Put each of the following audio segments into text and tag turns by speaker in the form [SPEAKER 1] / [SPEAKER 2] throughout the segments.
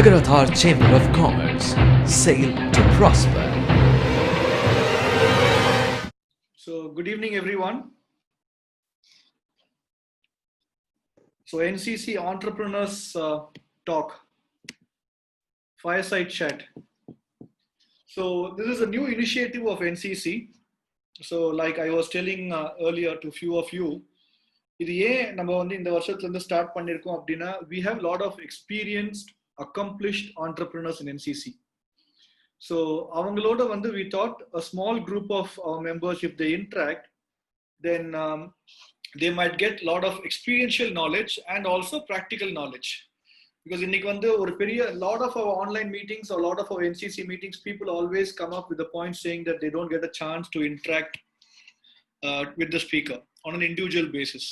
[SPEAKER 1] Nagarathar Chamber of Commerce. Sail to prosper.
[SPEAKER 2] So, good evening, everyone. So, NCC Entrepreneurs Talk, Fireside Chat. So, this is a new initiative of NCC. So, like I was telling earlier to few of you, இது ஏன் நம்ம வந்து இந்த வருஷத்துல இருந்து start பண்ணிருக்கோம் அப்படின்னா we have a lot of experienced accomplished entrepreneurs in NCC. So அவங்களோட வந்து we thought a small group of our members, if they interact, then they might get a lot of experiential knowledge and also practical knowledge. Because இன்னைக்கு வந்து ஒரு பெரிய lot of our online meetings or lot of our NCC meetings, people always come up with the point saying that they don't get a chance to interact with the speaker on an individual basis.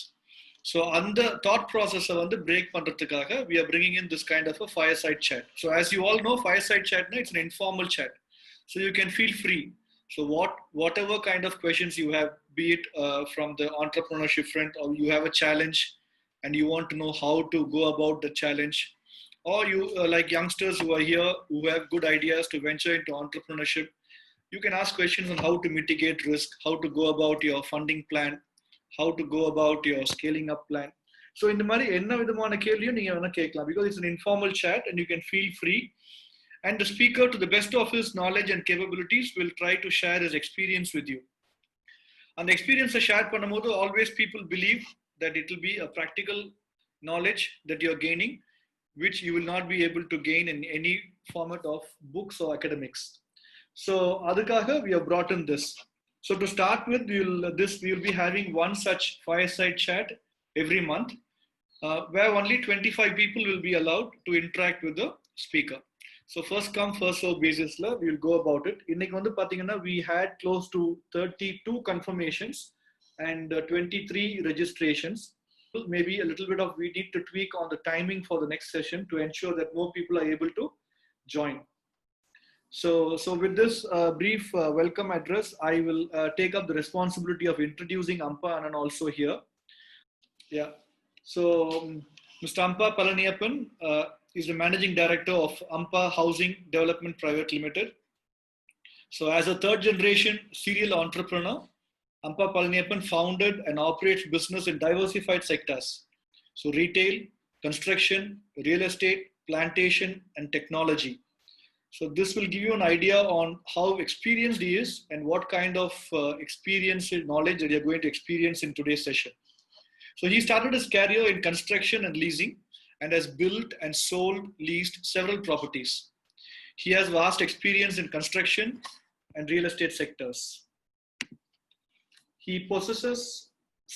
[SPEAKER 2] So அந்த thought process வந்து break பண்றதுக்காக we are bringing in this kind of a fireside chat. So as you all know, fireside chat, it's an informal chat. So you can feel free. So whatever kind of questions you have, be it from the entrepreneurship front, or you have a challenge and you want to know how to go about the challenge, or you like youngsters who are here who have good ideas to venture into entrepreneurship, you can ask questions on how to mitigate risk, how to go about your funding plan, how to go about your scaling up plan. So இந்த மாதிரி என்ன விதமான கேள்வியும் நீங்க வேணா கேட்கலாம், because it's an informal chat and you can feel free. And the speaker, to the best of his knowledge and capabilities, will try to share his experience with you. And the experience share பண்ணும்போது always people believe that it will be a practical knowledge that you're gaining, which you will not be able to gain in any format of books or academics. So அதுக்காக we have brought in this. So to start with, we will be having one such fireside chat every month, where only 25 people will be allowed to interact with the speaker. So first come first serve basis la we will go about it. இன்னைக்கு வந்து பாத்தீங்கன்னா we had close to 32 confirmations and 23 registrations. Maybe a little bit of we need to tweak on the timing for the next session to ensure that more people are able to join. So with this brief welcome address, I will take up the responsibility of introducing Ampa Annan also here. Yeah. So Mr. Ampa Palaniyappan is the managing director of Ampa Housing Development Private Limited. So as a third generation serial entrepreneur, Ampa Palaniyappan founded and operates business in diversified sectors. So retail, construction, real estate, plantation, and technology. So this will give you an idea on how experienced he is and what kind of experience and knowledge that you're going to experience in today's session. So he started his career in construction and leasing and has built and sold, leased several properties. He has vast experience in construction and real estate sectors. He possesses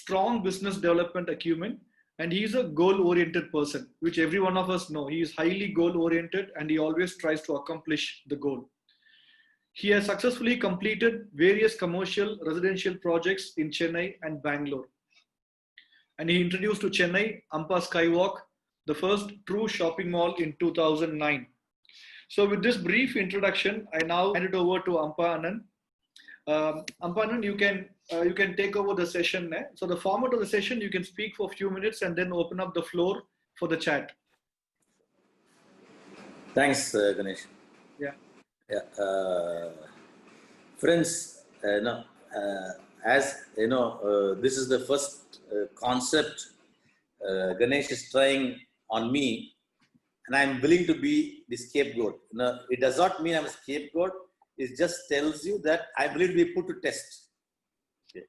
[SPEAKER 2] strong business development acumen, and he is a goal-oriented person, which every one of us know. He is highly goal-oriented and he always tries to accomplish the goal. He has successfully completed various commercial residential projects in Chennai and Bangalore. And he introduced to Chennai Ampa Skywalk, the first true shopping mall in 2009. So with this brief introduction, I now hand it over to Ampa Annan. Ampa Annan, you can take over the session. So the format of the session, you can speak for a few minutes and then open up the floor for the chat.
[SPEAKER 3] Thanks, Ganesh.
[SPEAKER 2] Yeah.
[SPEAKER 3] Friends, as you know, this is the first concept Ganesh is trying on me, and I'm willing to be the scapegoat. It does not mean I'm a scapegoat. It just tells you that I'm willing to be put to test. Okay.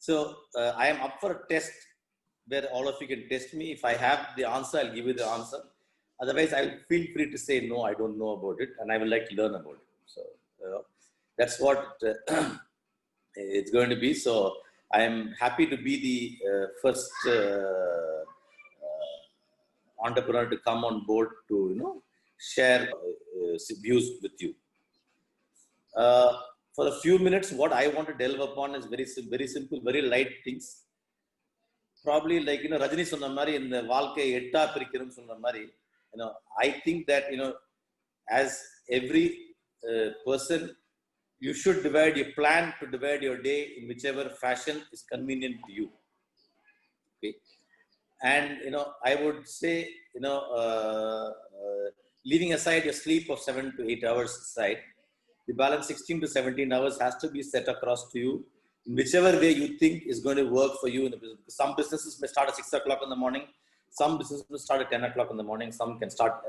[SPEAKER 3] So I am up for a test where all of you can test me. If I have the answer, I'll give you the answer. Otherwise, I'll feel free to say, no, I don't know about it, and I would like to learn about it. So that's what it's going to be. So I am happy to be the first entrepreneur to come on board to share views with you. For a few minutes, what I want to delve upon is very simple, very light things. Probably like Rajani சொன்ன மாதிரி இந்த வாழ்க்கை எட்டா பிரிக்கிறோம் சொன்ன மாதிரி I think that as every person, you should plan to divide your day in whichever fashion is convenient to you. Okay. And I would say leaving aside your sleep of 7 to 8 hours aside, the balance 16 to 17 hours has to be set across to you in whichever way you think is going to work for you in the business. Some businesses may start at 6 o'clock in the morning. Some businesses will start at 10 o'clock in the morning. Some can start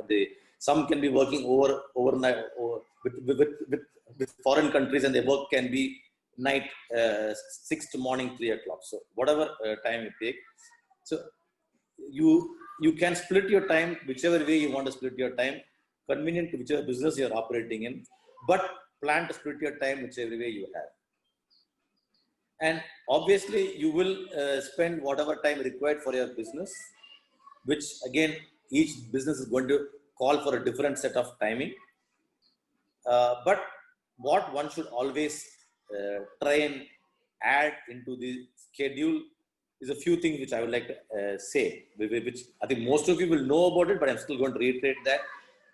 [SPEAKER 3] some can be working overnight with foreign countries, and their work can be night 6 to morning 3 o'clock. So whatever time you take. So you can split your time whichever way you want to split your time, convenient to whichever business you're operating in, but plan to split your time whichever way you have. And obviously you will spend whatever time required for your business, which again, each business is going to call for a different set of timing. But what one should always try and add into the schedule is a few things which I would like to say, which I think most of you will know about it, but I'm still going to reiterate that.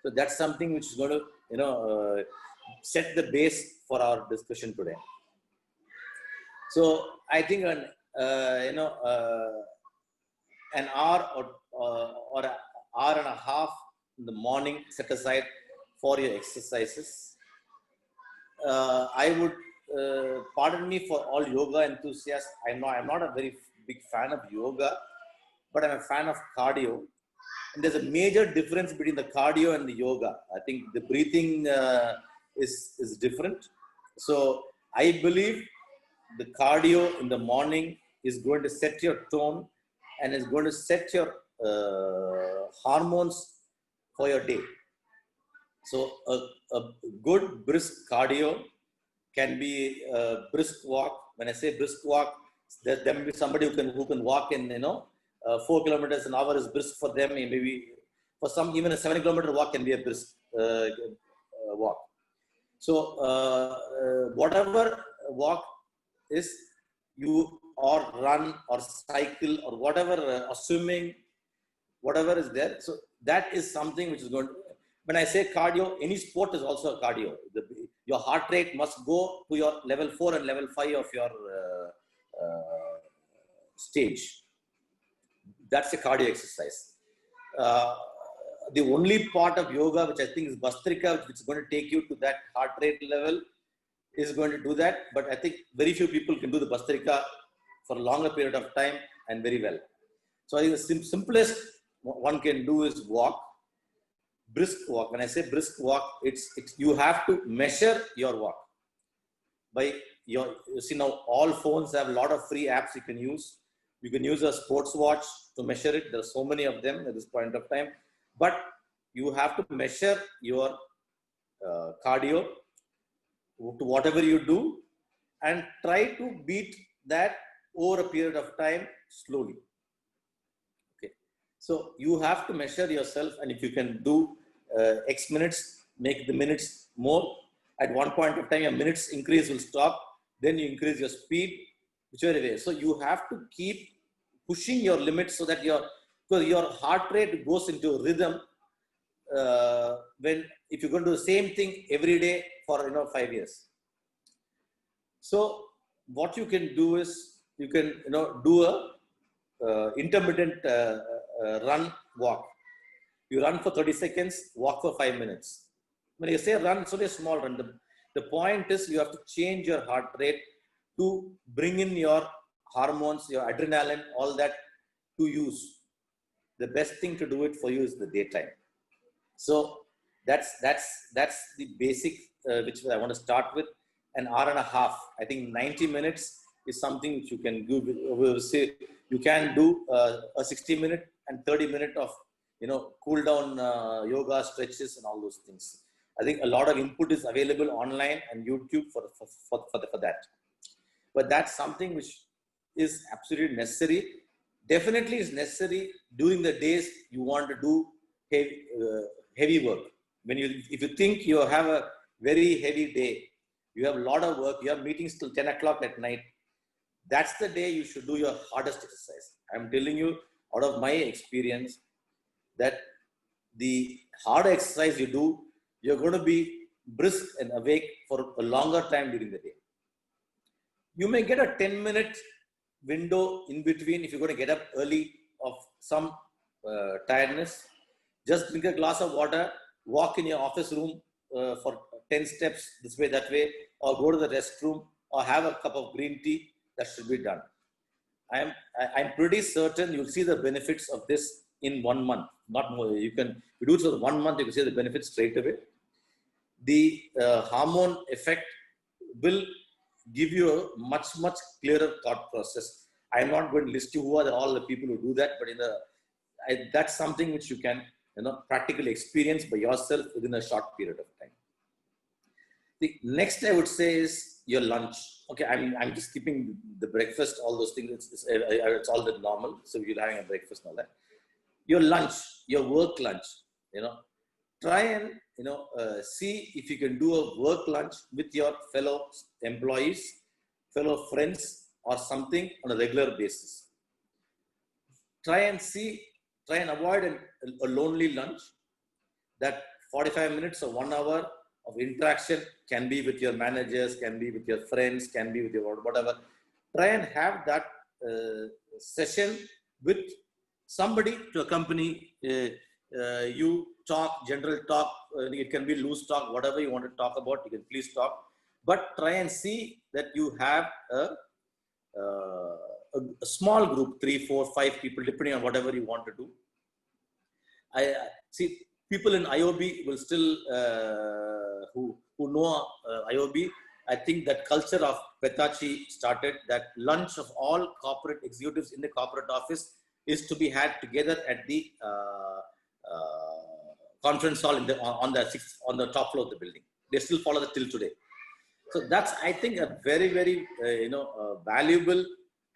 [SPEAKER 3] So that's something which is going to, set the base for our discussion today. So I think an hour or an hour and a half in the morning set aside for your exercises. I would, pardon me for all yoga enthusiasts, I'm not a very big fan of yoga, but I'm a fan of cardio. And there's a major difference between the cardio and the yoga. I think the breathing is different. So I believe the cardio in the morning is going to set your tone and is going to set your hormones for your day. So a good brisk cardio can be a brisk walk. When I say brisk walk, there may be somebody who can walk in 4 kilometers an hour is brisk for them. Maybe for some, even a 7-kilometer walk can be a brisk walk. So whatever walk is, you or run or cycle or whatever, or swimming, whatever is there. So that is something which is going to, when I say cardio, any sport is also a cardio. Your heart rate must go to your level 4 and level 5 of your stage. That's a cardio exercise. The only part of yoga which I think is Bhastrika, which is going to take you to that heart rate level, is going to do that. But I think very few people can do the Bhastrika for a longer period of time and very well. So I think the simplest one can do is walk, brisk walk. When I say brisk walk, it's you have to measure your walk by you see, now all phones have a lot of free apps you can use. You can use a sports watch to measure it. There are so many of them at this point of time, but you have to measure your cardio to whatever you do and try to beat that over a period of time slowly. Okay. So you have to measure yourself, and if you can do X minutes, make the minutes more. At one point of time, your minutes increase will stop. Then you increase your speed, whichever way. So you have to keep pushing your limits so that because your heart rate goes into a rhythm if you're going to do the same thing every day for 5 years. So what you can do is you can do a intermittent run walk. You run for 30 seconds, walk for 5 minutes. When you say run, it's only a small run. The point is you have to change your heart rate to bring in your hormones, your adrenaline, all that to use. The best thing to do it for you is the daytime. So that's the basic which I want to start with. An hour and a half. I think 90 minutes is something which you can do. Say you can do a 60-minute and 30-minute of cool down yoga stretches and all those things. I think a lot of input is available online and YouTube for that. But that's something which is absolutely necessary. Definitely is necessary during the days you want to do heavy work. If you think you have a very heavy day, you have a lot of work, you have meetings till 10 o'clock at night, that's the day you should do your hardest exercise. I'm telling you out of my experience that the harder exercise you do, you're going to be brisk and awake for a longer time during the day. You may get a 10-minute window in between if you're going to get up early of some tiredness. Just drink a glass of water walk in your office room for 10 steps this way, that way, or go to the restroom, or have a cup of green tea. That should be done. I'm pretty certain you'll see the benefits of this in 1 month, not more. You do it for 1 month, you can see the benefits straight away. The hormone effect will give you a much clearer thought process. I'm not going to list you who are all the people who do that, but that's something which you can practically experience by yourself within a short period of time. The next I would say is your lunch. Okay, I'm just skipping the breakfast, all those things. It's all the normal. So you're having a breakfast and all that. Your lunch, your work lunch. Try and see if you can do a work lunch with your fellow employees, fellow friends, or something on a regular basis. Try and avoid a lonely lunch. That 45 minutes or 1 hour of interaction can be with your managers, can be with your friends, can be with your whatever. Try and have that session with somebody to accompany you. Talk, general talk, it can be loose talk, whatever you want to talk about, you can please talk. But try and see that you have a small group, 3, 4, 5 people, depending on whatever you want to do. I see people in IOB will still, who know IOB, I think that culture of Petachi started, that lunch of all corporate executives in the corporate office is to be had together at the conference hall on the top floor of the building. They still follow that till today. So that's, I think, a very valuable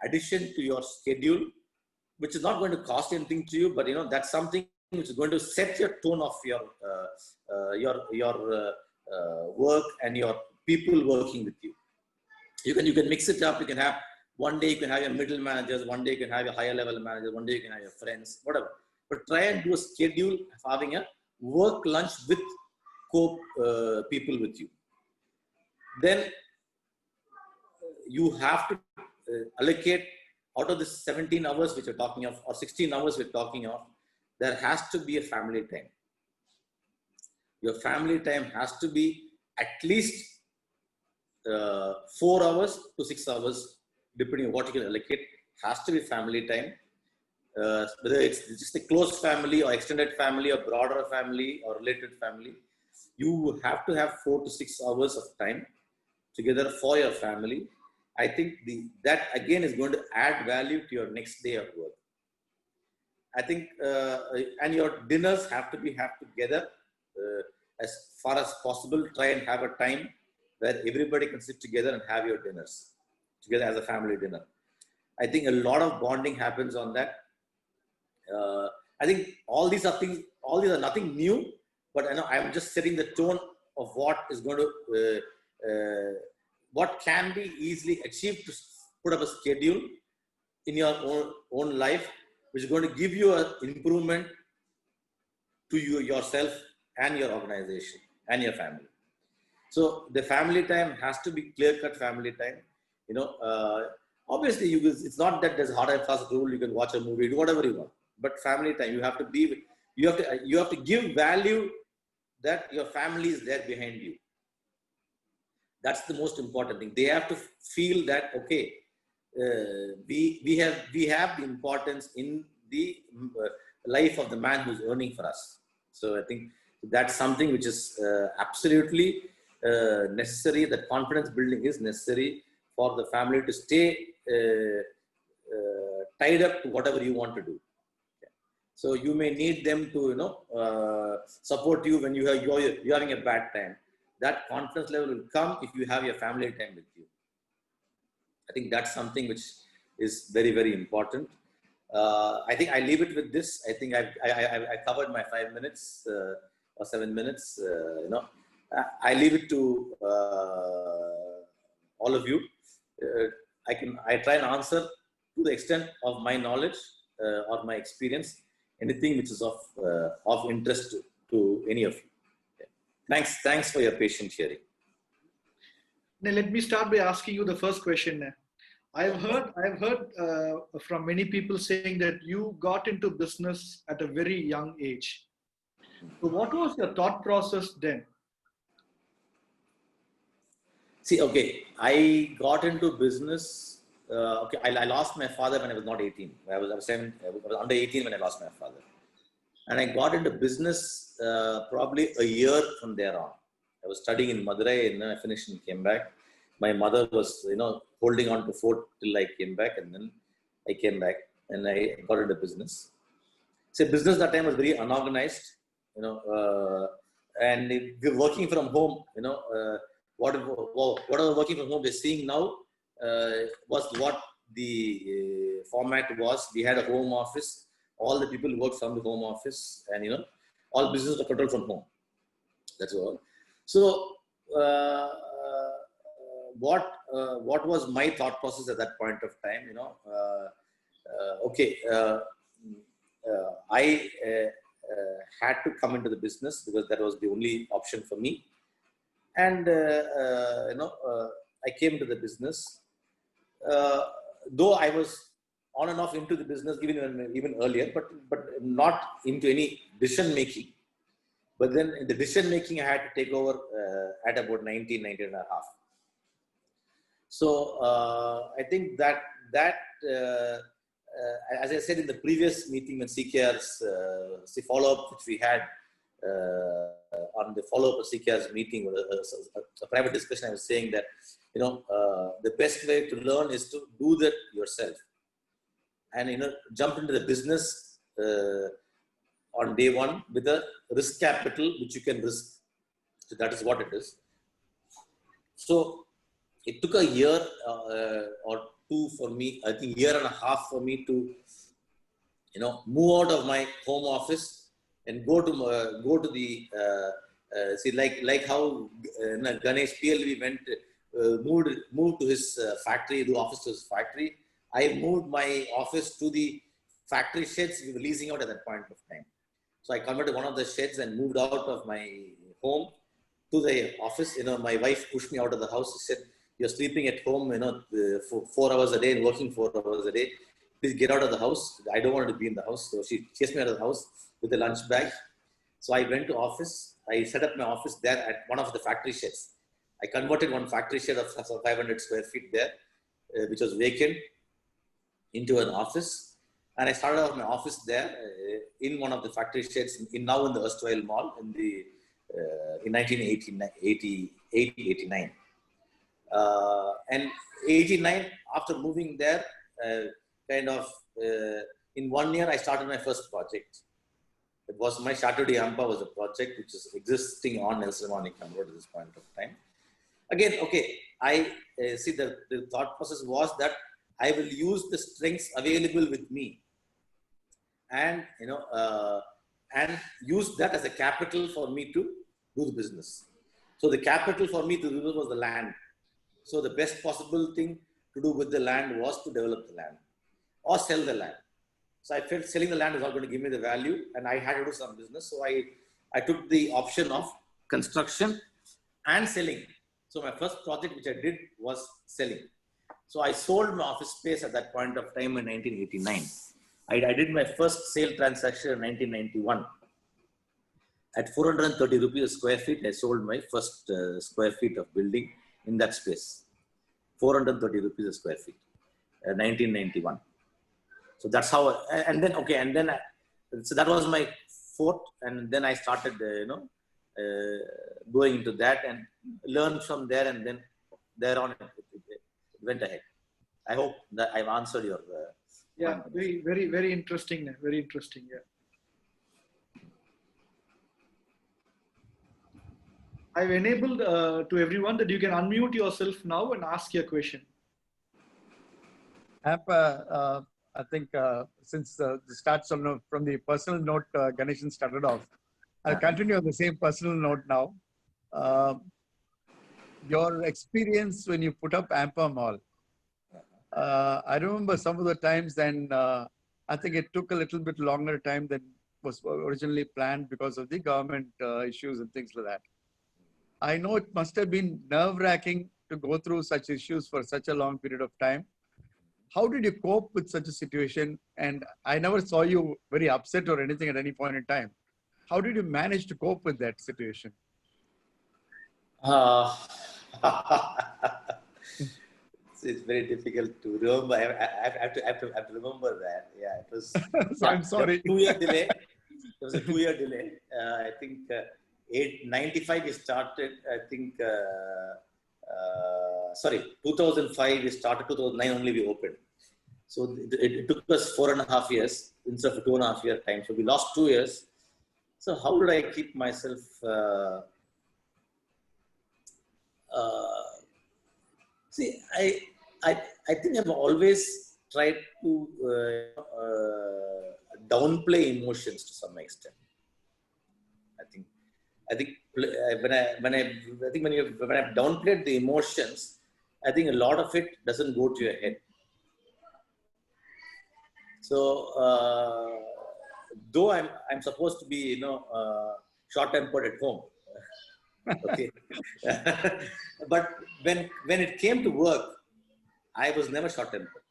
[SPEAKER 3] addition to your schedule, which is not going to cost anything to you, but that's something which is going to set your tone of your work and your people working with you. You can mix it up. You can have one day you can have your middle managers, one day you can have your higher level managers, one day you can have your friends, whatever. But try and do a schedule of having a work lunch with people with you. Then you have to allocate out of the 17 hours which we're talking of, or 16 hours we're talking of, there has to be a family time. Your family time has to be at least 4 hours to 6 hours, depending on what you can allocate, has to be family time. Whether it's just a close family or extended family or broader family or related family, you have to have 4 to 6 hours of time together for your family. I think that again is going to add value to your next day of work. I think, and your dinners have to have together as far as possible. Try and have a time where everybody can sit together and have your dinners together as a family dinner. I think a lot of bonding happens on that. I think all these are nothing new, but I'm just setting the tone of what is going to, what can be easily achieved to put up a schedule in your own life, which is going to give you an improvement to yourself and your organization and your family. So the family time has to be clear-cut family time. Obviously, it's not that there's hard and fast rule. You can watch a movie, do whatever you want. But family time, you have to give value that your family is there behind you. That's the most important thing. They have to feel that, okay, we have the importance in the life of the man who's earning for us. So I think that's something which is absolutely necessary. That confidence building is necessary for the family to stay tied up to whatever you want to do. So you may need them to, support you when you're having a bad time. That confidence level will come if you have your family time with you. I think that's something which is very, very important. I think I leave it with this. I think I covered my 5 minutes or 7 minutes. I leave it to all of you. I try and answer to the extent of my knowledge or my experience, anything which is of interest to any of you. Yeah. Thanks for your patient hearing.
[SPEAKER 2] Now, let me start by asking you the first question. I've heard from many people saying that you got into business at a very young age. So what was your thought process then?
[SPEAKER 3] See, okay, I got into business. Okay, I lost my father when I was not 18. I was under 18 when I lost my father. And I got into business probably a year from there on. I was studying in Madurai and then I finished and came back. My mother was, holding on to fort till I came back, and then I came back and I got into business. So business that time was very unorganized, and if we're working from home, whatever working from home we're seeing now was what the format was. We had a home office. All the people worked from the home office, and all business were controlled from home. That's all. So what was my thought process at that point of time? I had to come into the business because that was the only option for me, and I came to the business. Though I was on and off into the business even earlier, but not into any decision making. But then in the decision making, I had to take over at about 19 and a half. So I think that as I said in the previous meeting when CKR's follow-up, which we had on the follow-up of CKR's meeting, a private discussion, I was saying that, the best way to learn is to do that yourself. And, jump into the business on day one with a risk capital, which you can risk. So that is what it is. So it took a year or two for me, I think year and a half for me to, move out of my home office and go to the, like how Ganesh PLV went, moved to his factory, the office to his factory. I moved my office to the factory sheds we were leasing out at that point of time. So I converted one of the sheds and moved out of my home to the office. My wife pushed me out of the house. She said, "You're sleeping at home, for 4 hours a day and working 4 hours a day. Please get out of the house. I don't want to be in the house." So she chased me out of the house with a lunch bag. So I went to office. I set up my office there at one of the factory sheds. I converted one factory shed of 500 square feet there, which was vacant, into an office. And I started off my office there in one of the factory sheds now in the erstwhile mall in 1989. And 89, after moving there, in 1 year, I started my first project. It was my Chateau d'Ampa was a project which is existing on Nelson Monica Road at this point of time. Again, okay, I see the thought process was that I will use the strengths available with me and, and use that as a capital for me to do the business. So the capital for me to do was the land. So the best possible thing to do with the land was to develop the land or sell the land. So I felt selling the land is not going to give me the value and I had to do some business. So I took the option of construction and selling. So my first project which I did was selling. So I sold my office space at that point of time in 1989. I did my first sale transaction in 1991. At 430 rupees a square feet, I sold my first square feet of building in that space. 430 rupees a square feet, 1991. So that's how, so that was my fort. And then I started, going into that and learned from there. And then thereon it went ahead. I hope that I've answered your.
[SPEAKER 2] Yeah, very, very, very interesting. Very interesting. Yeah. I've enabled to everyone that you can unmute yourself now and ask your question.
[SPEAKER 4] I think since the starts from the personal note Ganeshan started off, I'll continue on the same personal note now. Your experience when you put up Ampa Mall. I remember some of the times then I think it took a little bit longer time than was originally planned because of the government issues and things like that. I know it must have been nerve-wracking to go through such issues for such a long period of time. How did you cope with such a situation? And I never saw you very upset or anything at any point in time. How did you manage to cope with that situation?
[SPEAKER 3] Uh, it's very difficult to remember. I have to remember that. Yeah, it was.
[SPEAKER 4] So I'm sorry.
[SPEAKER 3] There was a 2 year delay. There was a 2 year delay. I think 95 we started. I think. Sorry, 2005 we started. 2009 only we opened. So it took us 4.5 years instead of 2.5 year time. So we lost 2 years. So how did I keep myself? See, I think I've always tried to downplay emotions to some extent. I think when I've downplayed the emotions, I think a lot of it doesn't go to your head. So though I'm supposed to be short-tempered at home, okay, but when it came to work, I was never short-tempered.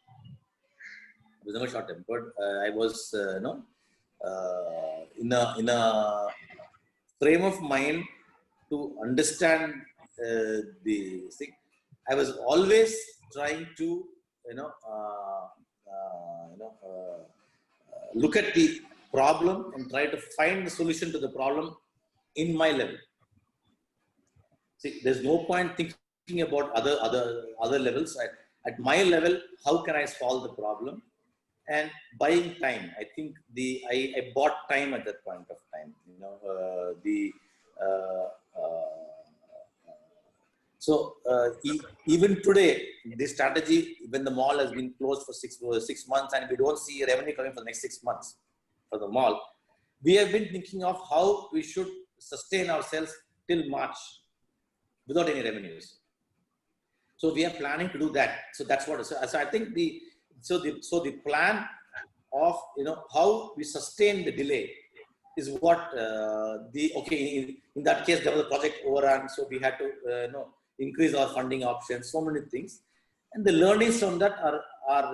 [SPEAKER 3] I was in a frame of mind to understand the thing. I was always trying to look at the problem and try to find the solution to the problem in my level. See, there's no point thinking about other levels. At my level, how can I solve the problem? And buying time. I think I bought time at that point of time. Even today, the strategy, when the mall has been closed for 6 months and we don't see revenue coming for the next 6 months for the mall, we have been thinking of how we should sustain ourselves till March without any revenues. So we are planning to do that. So that's what. So I think the plan of how we sustain the delay is what in that case there was a project overrun, so we had to increase our funding options, so many things, and the learnings from that are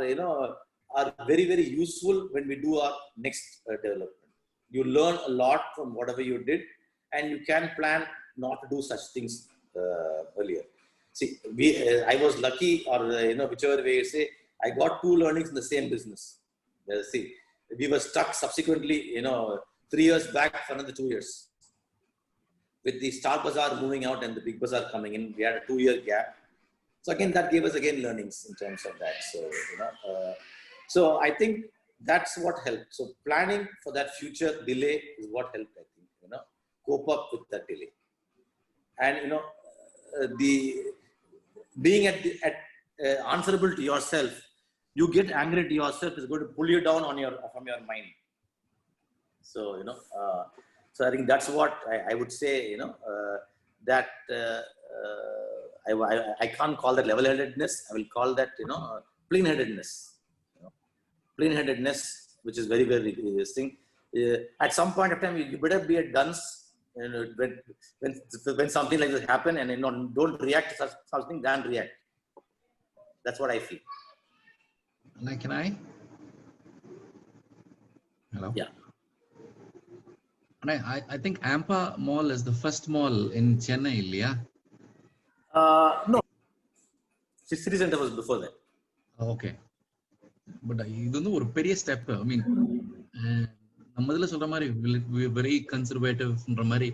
[SPEAKER 3] very, very useful when we do our next development. You learn a lot from whatever you did, and you can plan not to do such things earlier. See, I was lucky, or whichever way you say, I got 2 learnings in the same business. See, we were stuck subsequently, 3 years back for another 2 years. With the Star Bazaar moving out and the Big Bazaar coming in, we had a 2-year gap. So again, that gave us learnings in terms of that. So, so I think that's what helped. So planning for that future delay is what helped, I think, cope up with that delay. And, being answerable to yourself, you get angry to yourself is going to pull you down from your mind. So so I think that's what I would say. That I can't call that level-headedness. I will call that plain-headedness. Plain-headedness, which is very, very interesting. At some point of time, you better be a dunce. When something like this happen, and don't react to something, then react. That's what I feel.
[SPEAKER 5] Can I? Hello?
[SPEAKER 3] Yeah.
[SPEAKER 5] And I think Ampa Mall is the first mall in Chennai, yeah?
[SPEAKER 3] No. City Center was before that.
[SPEAKER 5] Okay. But இது வந்து ஒரு பெரிய step. I mean, நம்ம இதுல சொல்ற மாதிரி very conservativeன்ற மாதிரி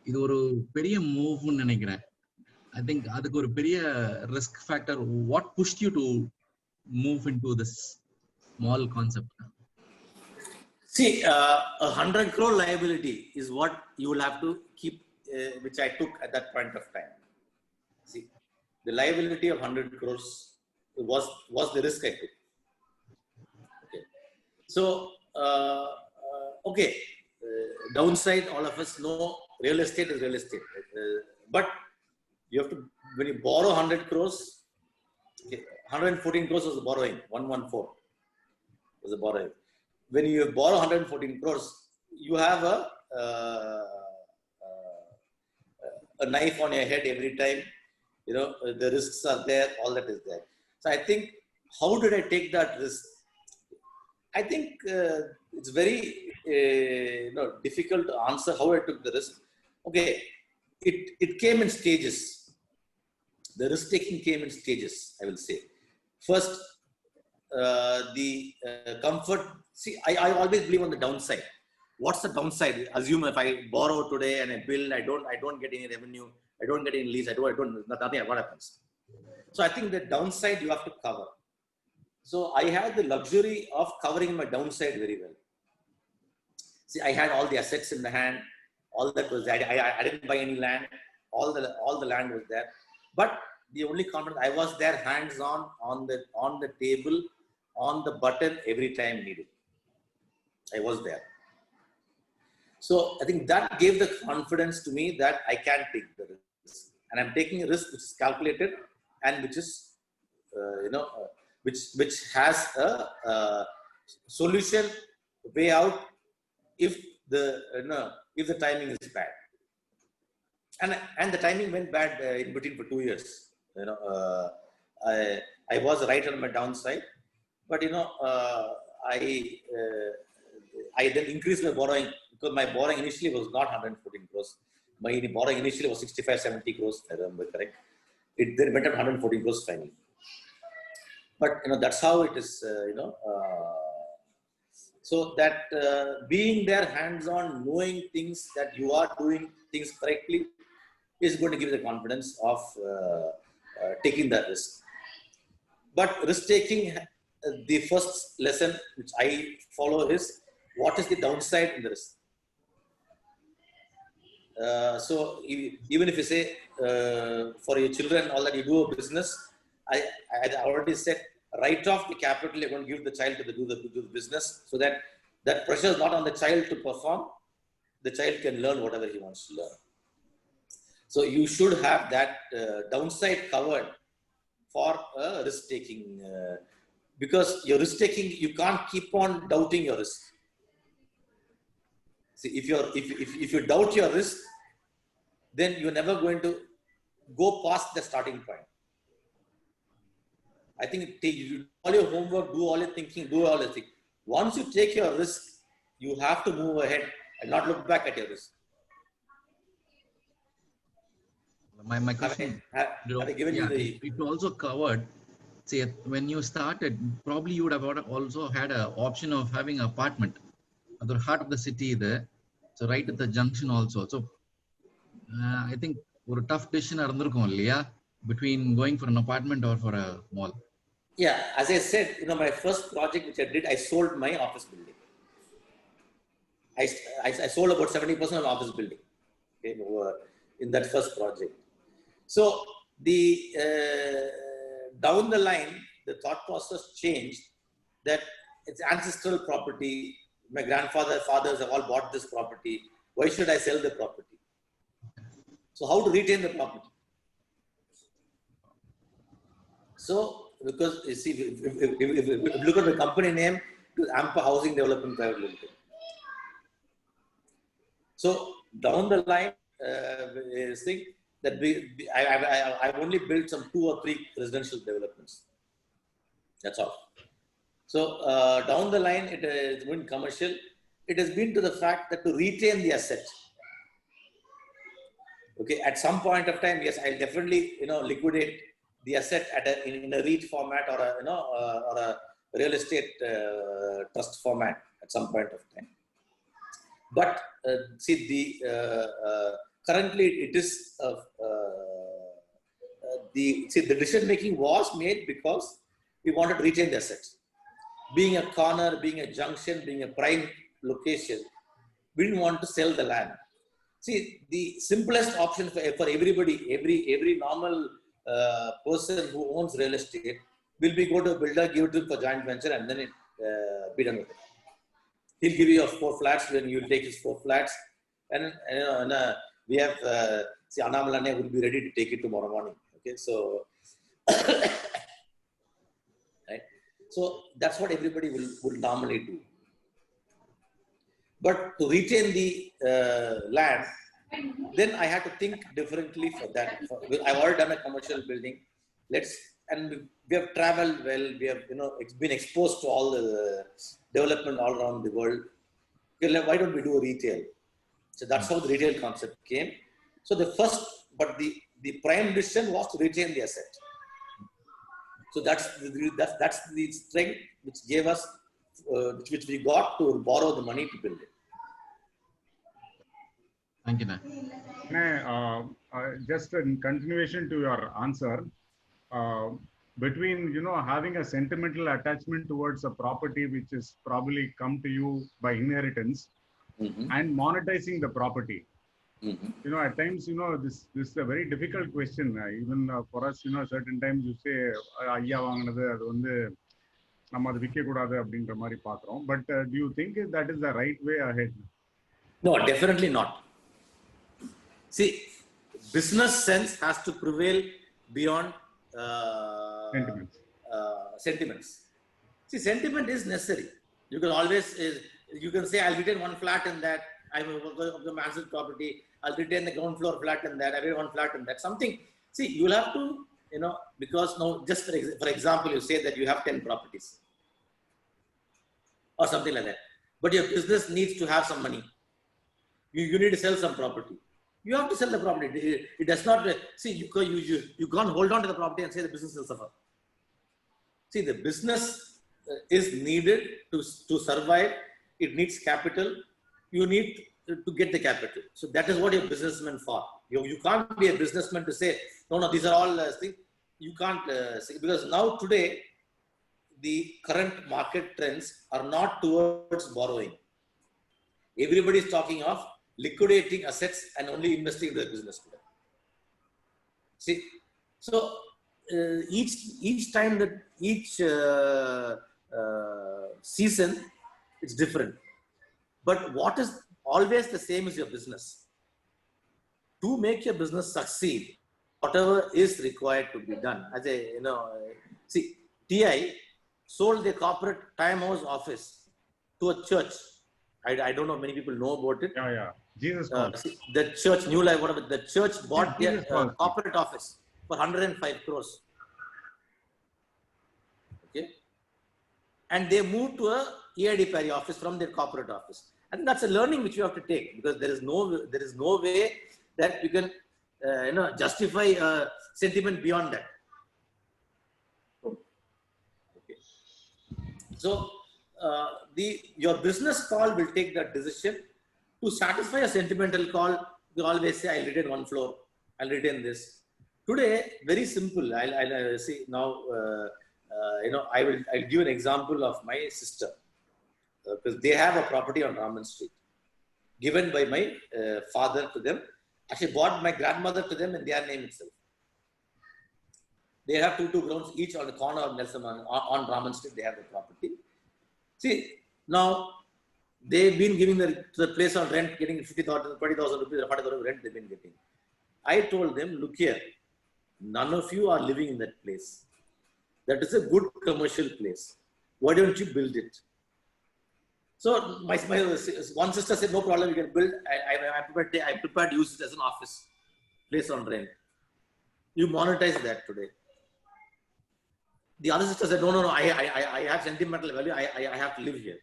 [SPEAKER 5] இது ஒரு பெரிய மூவ்னு நினைக்கிறேன். I think அதுக்கு ஒரு பெரிய risk factor. What pushed you to move into this mall concept?
[SPEAKER 3] See, 100 crore liability is what you will have to keep, which I took at that point of time. See, the liability of 100 crores was the risk I took. Okay. So, okay, downside, all of us know real estate is real estate. But you have to, when you borrow 100 crores, okay, 114 crores was the borrowing, 114 was the borrowing. When you borrow 114 crores, you have a knife on your head every time. The risks are there, all that is there. So I think, how did I take that risk? I think it's very difficult to answer how I took the risk. Okay, it came in stages. The risk taking came in stages, I will say. First, the comfort. See, I always believe on the downside. What's the downside? Assume if I borrow today and I build, I don't get any revenue, I don't get any lease, nothing. What happens? So I think the downside you have to cover. So I had the luxury of covering my downside very well. See, I had all the assets in the hand. All that was there. I didn't buy any land. All the land was there. But the only confidence, I was there hands on the table, on the button every time needed. I was there. So I think that gave the confidence to me that I can take the risk. And I'm taking a risk which is calculated and which is, which has a solution way out if the timing is bad. And the timing went bad in between for 2 years. I was right on my downside, but I then increased my borrowing because my borrowing initially was not 114 crores. My borrowing initially was 65-70 crores, if I remember correct. It then went up 114 crores finally. But that's how it is. So that being there hands-on, knowing things that you are doing things correctly, is going to give you the confidence of taking that risk. But risk-taking, the first lesson which I follow is, what is the downside in the risk? So even if you say for your children, all that you do a business, I already said, write off the capital you're going to give the child to do the business, so that pressure is not on the child to perform. The child can learn whatever he wants to learn. So you should have that downside covered for risk-taking, because your risk-taking, you can't keep on doubting your risk. See, if you doubt your risk, then you're never going to go past the starting point. I think you do all your homework, do all your thinking, do all your thing. Once you take your risk, you have to move ahead and not look back at your risk.
[SPEAKER 5] My question,
[SPEAKER 3] have I given you the...
[SPEAKER 5] it also covered, say, when you started, probably you would have also had an option of having an apartment at the heart of the city there, so right at the junction also. So I think ஒரு tough decision இருந்திருக்கும் இல்லையா, between going for an apartment or for a mall?
[SPEAKER 3] Yeah, as I said, my first project which I did, I sold my office building. I sold about 70% of the office building, okay, in that first project. So the down the line, the thought process changed that it's ancestral property. My fathers have all bought this property. Why should I sell the property? So how to retain the property? So because you see, if you look at the company name, it's AMPA Housing Development Private Limited. So down the line, think that I've only built some 2 or 3 residential developments. That's all. So down the line, it has been commercial. It has been to the fact that to retain the asset. Okay, at some point of time, yes, I'll definitely liquidate the asset in a REIT format or a real estate trust format at some point of time. But see, currently it is the decision making was made because we wanted to retain the assets. Being a corner, being a junction, being a prime location, we didn't want to sell the land. See, the simplest option for everybody, every normal person who owns real estate will be go to a builder, give it to him for joint venture, and then it be done with it. He'll give you 4 flats, then you'll take his 4 flats, and we have see, Annamalane will be ready to take it tomorrow morning. Okay, so right, so that's what everybody will normally do. But to retain the land, then I had to think differently for that. I've already done a commercial building. And we have traveled well. We have been exposed to all the development all around the world. Okay, why don't we do a retail? So that's how the retail concept came. So the prime decision was to retain the asset. So that's the strength which gave us, which we got to borrow the money to build it.
[SPEAKER 5] Thank you,
[SPEAKER 6] Just in continuation to your answer, between having a sentimental attachment towards a property which is probably come to you by inheritance, and monetizing the property. At times, this is a very difficult question. Even for us, certain times you say, ஐயா வாங்கினது அது வந்து நம்ம அது விற்க கூடாது அப்படின்ற மாதிரி பார்க்குறோம். But do you think that is the right way ahead?
[SPEAKER 3] No, definitely not. See, business sense has to prevail beyond sentiments. See, sentiment is necessary. You can always, you can say, I'll retain one flat in that. I'm of the massive property. I'll retain the ground floor flat in that. I retain one flat in that. Something. See, you'll have to, because now, just for example, you say that you have 10 properties or something like that. But your business needs to have some money. You need to sell some property. You have to sell the property. It does not, see, you can't hold on to the property and say the business will suffer. See, the business is needed to survive. It needs capital. You need to get the capital. So that is what you're a businessman for. You can't be a businessman to say, no, these are all things. You can't say, because now today, the current market trends are not towards borrowing. Everybody is talking of liquidating assets and only investing in the business today. See, so each time that each season, it's different. But what is always the same is your business. To make your business succeed, whatever is required to be done. As a, see, TI sold their corporate time house office to a church. I don't know, many people know about it.
[SPEAKER 6] Yeah. Jesus calls.
[SPEAKER 3] The church, New Life, whatever, the church bought their corporate office for 105 crores. Okay. And they moved to a EID Perry office from their corporate office. And that's a learning which you have to take, because there is no way that you can, justify sentiment beyond that. Okay. So, your business call will take that decision. To satisfy a sentimental call, you always say, I'll retain one floor, I'll retain this. Today, very simple. I'll see now, I'll give an example of my sister, because they have a property on Raman Street, given by my father to them. Actually bought my grandmother to them in their name itself. They have two grounds each on the corner of Nelson on Raman Street. They have the property. See, now they've been giving the place on rent, getting 50,000, 20,000 rupees, 40,000 rent they've been getting. I told them, look here, none of you are living in that place. That is a good commercial place. Why don't you build it? So my one sister said, no problem, you can build. I prepared to use it as an office place on rent. You monetize that today. The other sister said, no, I have sentimental value. I have to live here.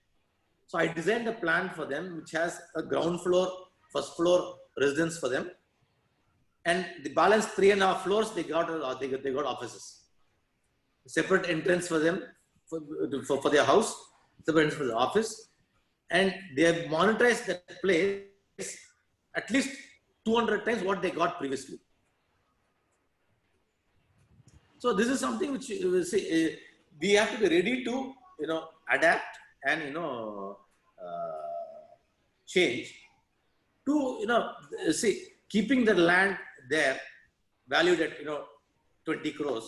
[SPEAKER 3] So I designed a plan for them, which has a ground floor, first floor residence for them. And the balance 3.5 floors, they got offices. Separate entrance for them, for their house, separate entrance for the office. And they have monetized that place at least 200 times what they got previously. So this is something which we have to be ready to, adapt and, change to, keeping the land there valued at, 20 crores,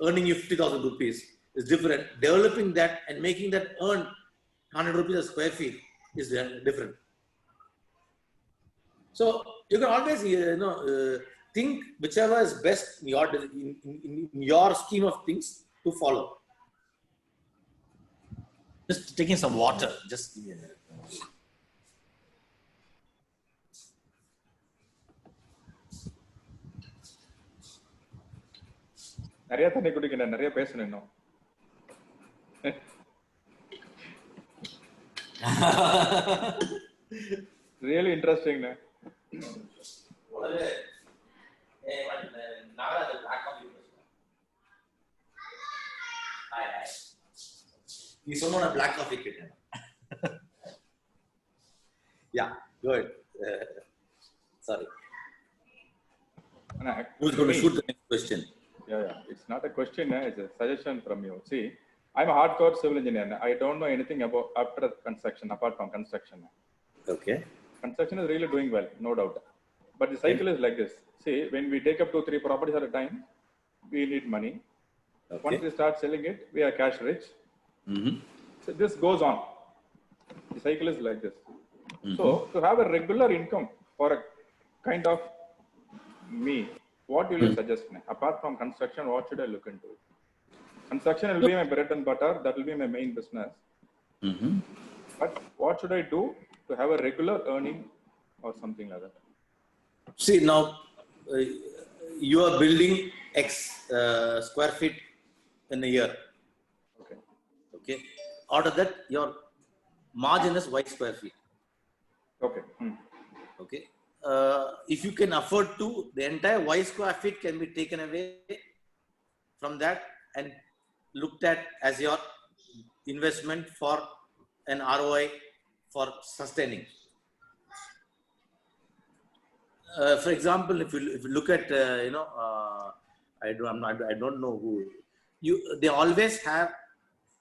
[SPEAKER 3] earning you 50,000 rupees is different. Developing that and making that earn 100 rupees a square feet is different. So you can always, think whichever is best in your scheme of things to follow. Just taking some water. Just give me a minute.
[SPEAKER 7] நிறைய தண்ணி குடிக்கணும், நிறைய பேசணும் இன்னும். Really interesting. Na?
[SPEAKER 3] He's someone a black coffee kid. Yeah, go ahead. Sorry.
[SPEAKER 7] And
[SPEAKER 3] Who's going to shoot the next question?
[SPEAKER 7] Yeah. It's not a question. It's a suggestion from you. See, I'm a hardcore civil engineer. I don't know anything about after construction, apart from construction.
[SPEAKER 3] Okay.
[SPEAKER 7] Construction is really doing well, no doubt. But the cycle is like this. See, when we take up 2-3 properties at a time, we need money.
[SPEAKER 3] Okay.
[SPEAKER 7] Once we start selling it, we are cash rich.
[SPEAKER 3] Mm-hmm.
[SPEAKER 7] So this goes on. The cycle is like this.
[SPEAKER 3] Mm-hmm.
[SPEAKER 7] So to have a regular income for a kind of me, what will you suggest me? Apart from construction, what should I look into? Construction will be my bread and butter. That will be my main business.
[SPEAKER 3] Mm-hmm.
[SPEAKER 7] But what should I do to have a regular earning or something like that?
[SPEAKER 3] See, now you are building X square feet in a year.
[SPEAKER 7] Okay.
[SPEAKER 3] Okay. Out of that, your margin is Y square feet.
[SPEAKER 7] Okay.
[SPEAKER 3] Okay. If you can afford to, the entire Y square feet can be taken away from that and looked at as your investment for an ROI for sustaining. For example, if you look at I don't know who they always have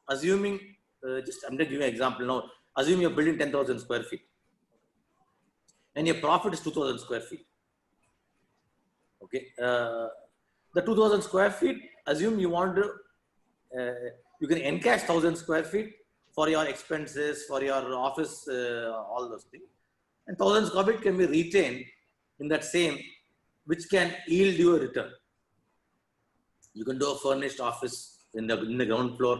[SPEAKER 3] assuming I'm going to give you an example now. Assume you're building 10,000 square feet and your profit is 2,000 square feet. Okay, the 2,000 square feet. Assume you want to you can encash 1,000 square feet for your expenses, for your office, all those things, and 1,000 square feet can be retained in that same, which can yield you a return. You can do a furnished office in the ground floor,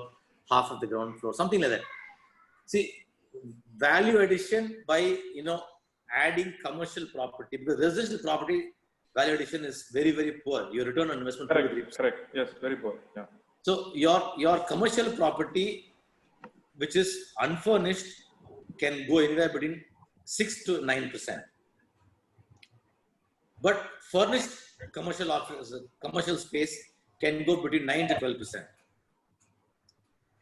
[SPEAKER 3] half of the ground floor, something like that. See, value addition by adding commercial property, because residential property value addition is very, very poor. Your return on investment.
[SPEAKER 7] Correct. Yes, very poor. Yeah.
[SPEAKER 3] So your commercial property, which is unfurnished, can go anywhere between 6 to 9%. But furnished commercial space can go between 9 to 12%.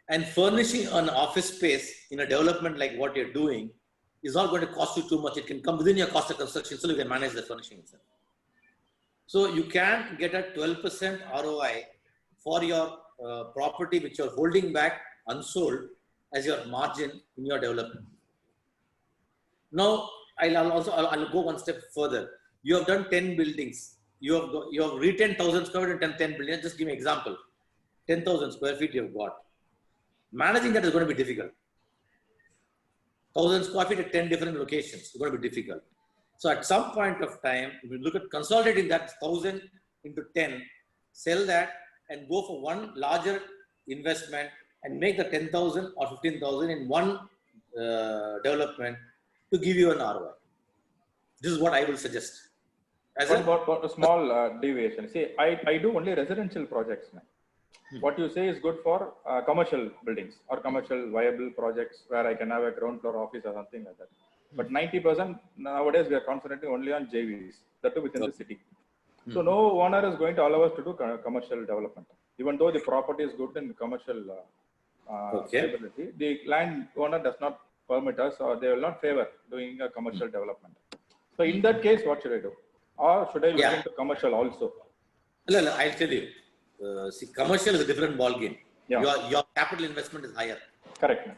[SPEAKER 3] And furnishing an office space in a development like what you're doing is not going to cost you too much. It can come within your cost of construction, so you can manage the furnishing itself. So you can get a 12% ROI for your property which you're holding back unsold as your margin in your development. Now, I'll go one step further. You have done 10 buildings. You have retained 1,000 square feet and 10 buildings. Just give me an example. 10,000 square feet you've got. Managing that is going to be difficult. 1,000 square feet at 10 different locations is going to be difficult. So at some point of time, if you look at consolidating that 1,000 into 10, sell that and go for one larger investment and make the 10,000 or 15,000 in one development to give you an ROI. This is what I will suggest.
[SPEAKER 7] What a small deviation. See, I do only residential projects now. What you say is good for commercial buildings or commercial viable projects where I can have a ground floor office or something like that. But 90% nowadays we are concentrating only on JVs, that too within the city. So no owner is going to allow us to do commercial development. Even though the property is good in commercial stability, the land owner does not permit us or they will not favor doing a commercial development. So in that case, what should I do? Or should I look into commercial also?
[SPEAKER 3] No, I'll tell you. See, commercial is a different ball game.
[SPEAKER 7] Yeah.
[SPEAKER 3] Your capital investment is higher.
[SPEAKER 7] Correct.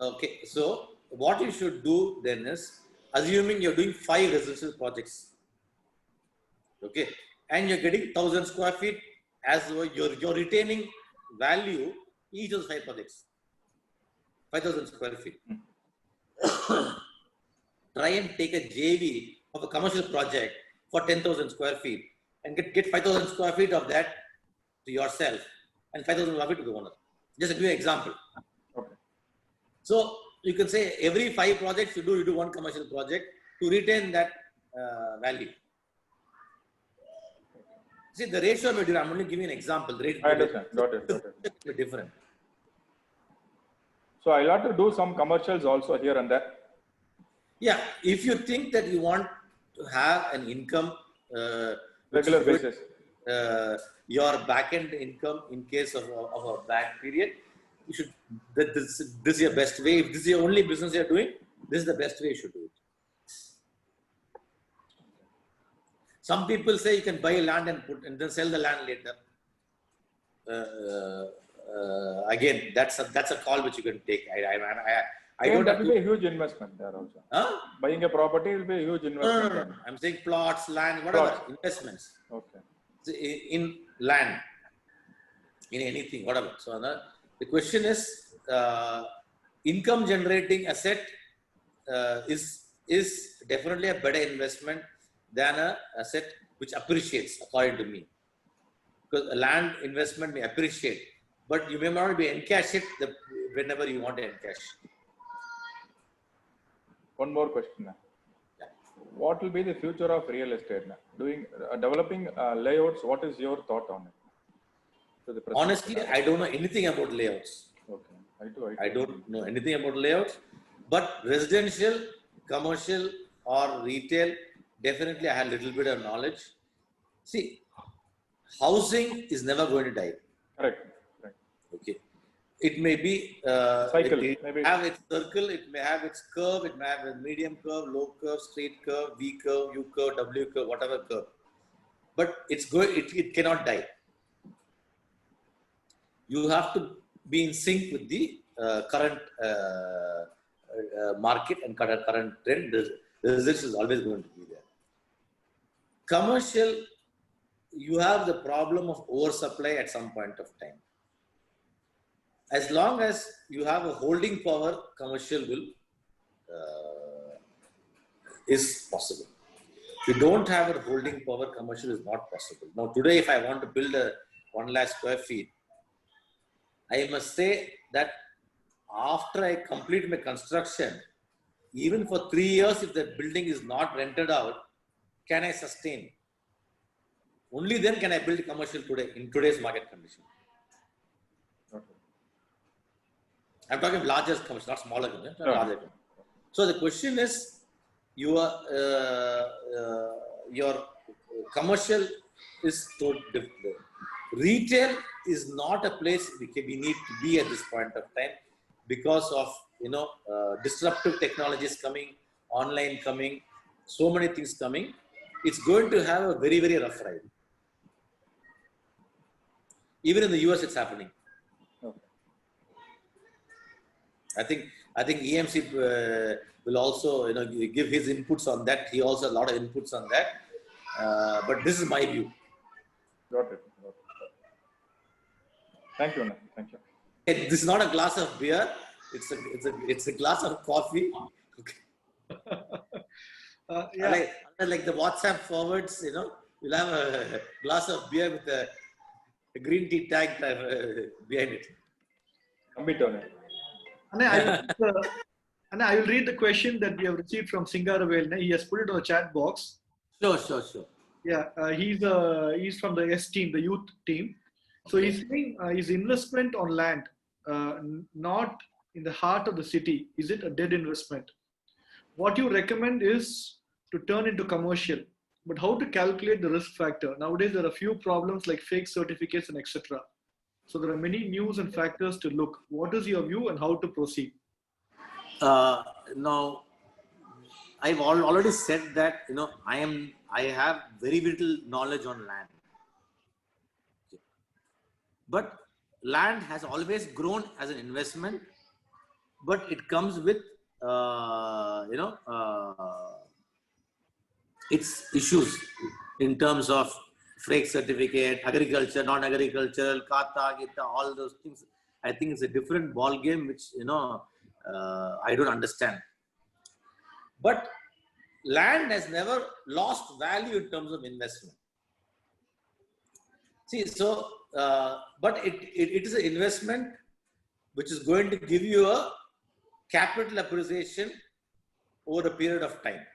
[SPEAKER 3] Okay, so what you should do then is, assuming you're doing 5 residential projects, okay, and you're getting 1,000 square feet as you're retaining value each of the 5 projects, 5,000 square feet. Try and take a JV of a commercial project for 10,000 square feet and get 5,000 square feet of that to yourself and 5,000 square feet to the owner. Just to give you an example.
[SPEAKER 7] Okay.
[SPEAKER 3] So you can say every 5 projects you do one commercial project to retain that value. See, the ratio may differ. I'm only giving an example. The ratio
[SPEAKER 7] I understand. Got it.
[SPEAKER 3] different.
[SPEAKER 7] So I'll have to do some commercials also here and there.
[SPEAKER 3] Yeah, if you think that you want to have an income, which
[SPEAKER 7] Regular
[SPEAKER 3] is good,
[SPEAKER 7] basis.
[SPEAKER 3] your back-end income in case of a bad period, you should. This is your best way. If this is your only business you're doing, this is the best way you should do it. Some people say you can buy land and then sell the land later. Again, that's a call which you can take. I don't
[SPEAKER 7] That
[SPEAKER 3] have
[SPEAKER 7] will
[SPEAKER 3] to.
[SPEAKER 7] be a huge investment there also.
[SPEAKER 3] Huh?
[SPEAKER 7] Buying a property will be a huge investment.
[SPEAKER 3] No. I'm saying plots, land, whatever,
[SPEAKER 7] Plots.
[SPEAKER 3] investments
[SPEAKER 7] Okay.
[SPEAKER 3] in land, in anything, whatever. So the question is, income generating asset is definitely a better investment than a asset which appreciates, according to me. Because a land investment may appreciate, but you may not be encash it whenever you want to encash.
[SPEAKER 7] One more question now. What will be the future of real estate now? Developing layouts, what is your thought on it? To the present
[SPEAKER 3] Honestly,
[SPEAKER 7] scenario?
[SPEAKER 3] I don't know anything about layouts.
[SPEAKER 7] Okay.
[SPEAKER 3] I don't know anything about layouts, but residential, commercial, or retail, definitely I have a little bit of knowledge. See, housing is never going to die.
[SPEAKER 7] Correct.
[SPEAKER 3] Okay. It may be
[SPEAKER 7] Cycle,
[SPEAKER 3] it
[SPEAKER 7] maybe.
[SPEAKER 3] have its circle, it may have its curve, it may have a medium curve, low curve, straight curve, V curve, U curve, W curve, whatever curve. But it cannot die. You have to be in sync with the current market and current trend. The resistance is always going to be there. Commercial, you have the problem of oversupply at some point of time. As long as you have a holding power, commercial will is possible. If you don't have a holding power, commercial is not possible. Now today, if I want to build a 1 lakh square feet, I must say that after I complete my construction, even for 3 years, if the building is not rented out, can I sustain? Only then can I build commercial today, in today's market condition.
[SPEAKER 7] Okay.
[SPEAKER 3] I'm talking larger commercial, not smaller commercial,
[SPEAKER 7] Sure.
[SPEAKER 3] larger commercial. So the question is, your commercial is totally different. Retail is not a place we need to be at this point of time because of disruptive technologies coming, online coming, so many things coming. It's going to have a very, very rough ride. Even in the US, it's happening.
[SPEAKER 7] Okay.
[SPEAKER 3] I think EMC will also give his inputs on that. He also has a lot of inputs on that. But this is my view.
[SPEAKER 7] Got it. Thank you, Anand. Thank you.
[SPEAKER 3] This is not a glass of beer. It's a glass of coffee.
[SPEAKER 2] Yeah.
[SPEAKER 3] Like the WhatsApp forwards, we'll have a glass of beer with a green tea tag behind it.
[SPEAKER 2] And I will read the question that we have received from Singaravel. He has put it on the chat box.
[SPEAKER 3] Sure.
[SPEAKER 2] Yeah, he's from the S team, the youth team. So he's saying his investment on land, not in the heart of the city, is it a dead investment? What you recommend is to turn into commercial, but how to calculate the risk factor? Nowadays, there are a few problems like fake certificates and etc. So there are many news and factors to look. What is your view and how to proceed?
[SPEAKER 3] Now, I've already said that I have very little knowledge on land, but land has always grown as an investment, but it comes with its issues in terms of fake certificate, agriculture, non-agricultural, kata, gita, all those things. I think it's a different ball game, which I don't understand. But land has never lost value in terms of investment. See, so but it is an investment which is going to give you a capital appreciation over a period of time.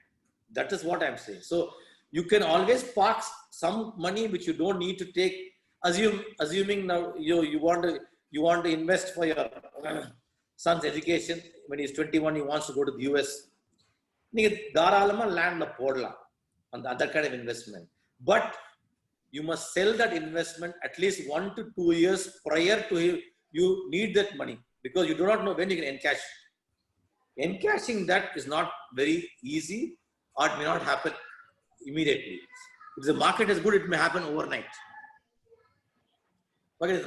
[SPEAKER 3] That is what I'm saying. So you can always park some money which you don't need to take. Assuming now you want to invest for your son's education. When he's 21, he wants to go to the US. நீங்க தாராளமா லேண்ட்ல போடலாம் அந்த other kind of investment. But you must sell that investment at least 1 to 2 years prior to you need that money, because you do not know when you can encash. Encashing that is not very easy, or it may not happen immediately. If the market is good, it may happen overnight. But if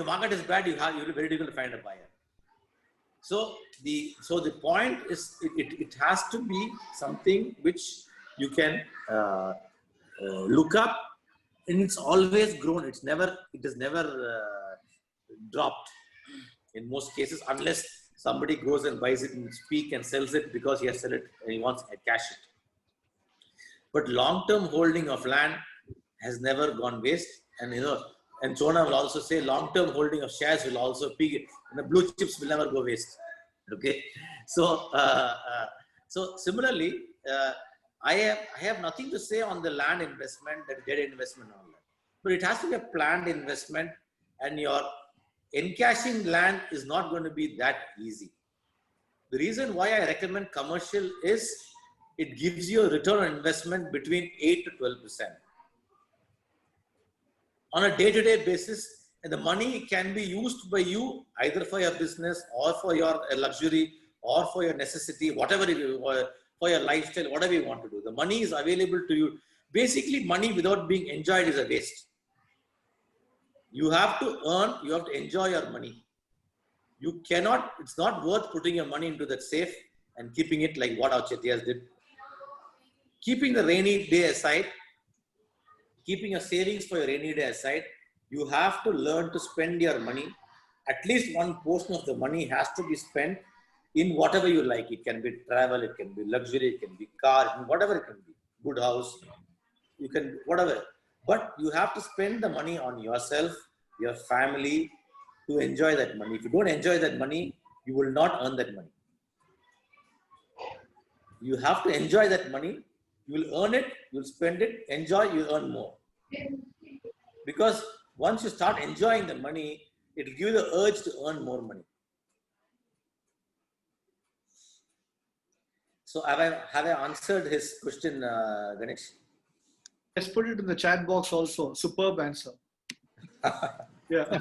[SPEAKER 3] the market is bad, you will be very difficult to find a buyer. So the point is, it has to be something which you can look up, and it's always grown. It has never dropped in most cases, unless somebody goes and buys it and speak and sells it because he has sell it and he wants to cash it. But long-term holding of land has never gone waste. And and Chona will also say long-term holding of shares will also peak. And the blue chips will never go waste. Okay, so similarly, I have nothing to say on the land investment, that debt investment, all that. But it has to be a planned investment, and your encashing land is not going to be that easy. The reason why I recommend commercial is it gives you a return on investment between 8 to 12%. On a day-to-day basis, and the money can be used by you either for your business or for your luxury or for your necessity, whatever it is, for your lifestyle, whatever you want to do. The money is available to you. Basically, money without being enjoyed is a waste. You have to earn, you have to enjoy your money. You cannot, it's not worth putting your money into that safe and keeping it like what our Chettias did. Keeping the rainy day aside, keeping your savings for your rainy day aside, you have to learn to spend your money. At least one portion of the money has to be spent in whatever you like. It can be travel, it can be luxury, it can be car, whatever it can be. Good house, you can, whatever. But you have to spend the money on yourself, your family, to enjoy that money. If you don't enjoy that money, you will not earn that money. You have to enjoy that money. You will earn it, you will spend it, enjoy, you earn more. Because once you start enjoying the money, it will give you the urge to earn more money. So have I answered his question, Ganesh?
[SPEAKER 2] Let's put it in the chat box also. Superb answer. Yeah.